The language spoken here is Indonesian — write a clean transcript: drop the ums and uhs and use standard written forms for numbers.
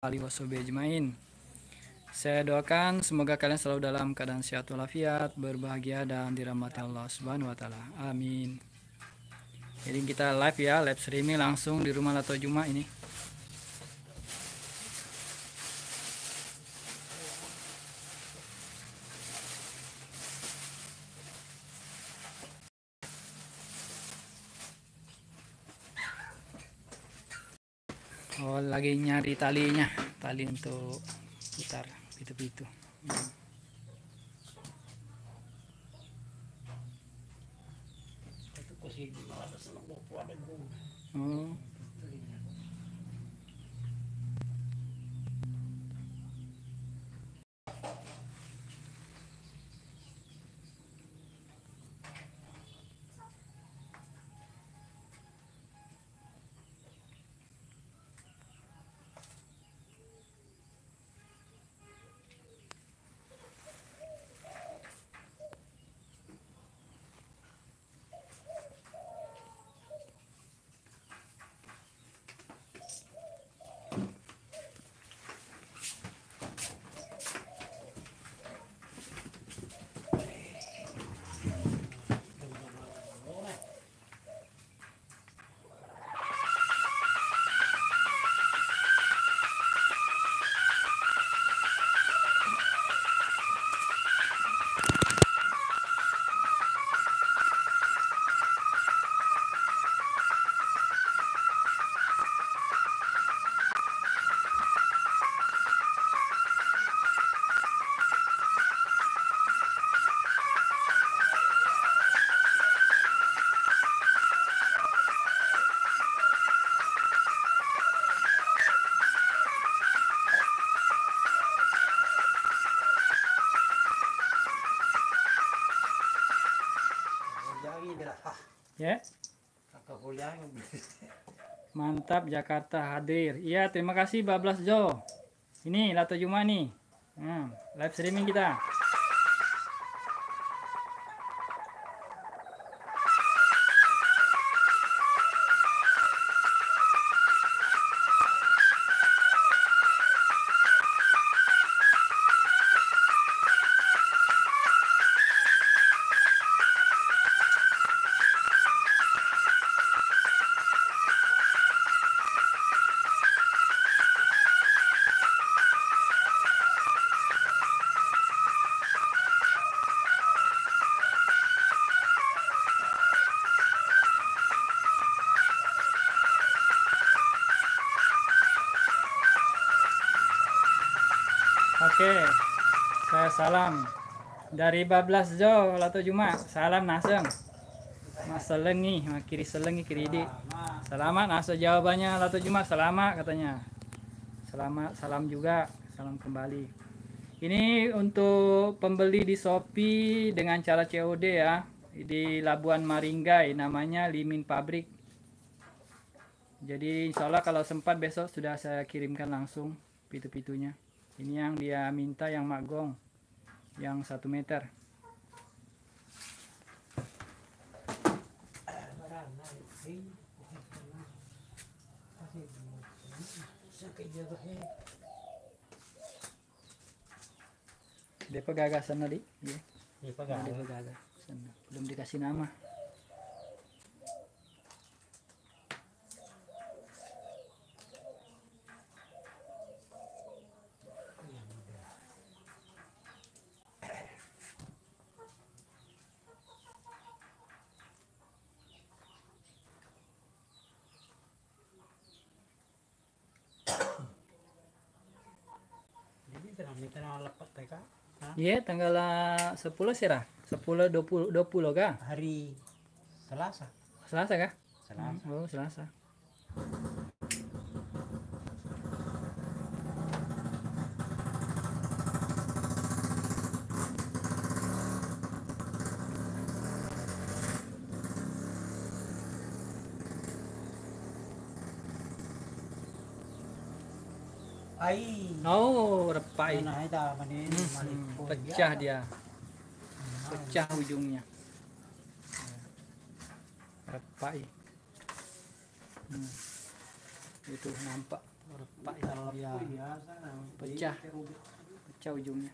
alihi wasallam. Saya doakan semoga kalian selalu dalam keadaan sehat walafiat, berbahagia dan dirahmati Allah Subhanahu wa taala. Amin. Jadi kita live ya, live streaming langsung di rumah Lato Juma ini. Oh, lagi nyari talinya, tali untuk putar itu. Oh. Ya. Mantap, Jakarta hadir. Iya, terima kasih Bablas Jo. Ini Lato Juma nih. Live streaming kita. Oke, saya salam dari Bablas Jo Lato Juma. Salam Nasem. Mas Selengi, kiri Selengi kiri di. Selamat Nasa jawabannya Lato Juma. Selamat katanya. Selamat, salam juga, salam kembali. Ini untuk pembeli di Shopee dengan cara COD ya. Di Labuan Maringgai, namanya Limin Pabrik. Jadi insya Allah kalau sempat besok sudah saya kirimkan langsung pitu-pitunya. Ini yang dia minta yang magong, yang 1 meter. Dia pegagasan tadi, ya. Dia pegagasan. Belum dikasih nama. Iya, tanggal 10 sih lah. 10 20 kah? Hari Selasa. Selasa kah? Selasa. Oh, Selasa. Oh, repai. Pecah dia. Pecah ujungnya. Repai. Itu nampak repak ya. Ya. Pecah ujungnya.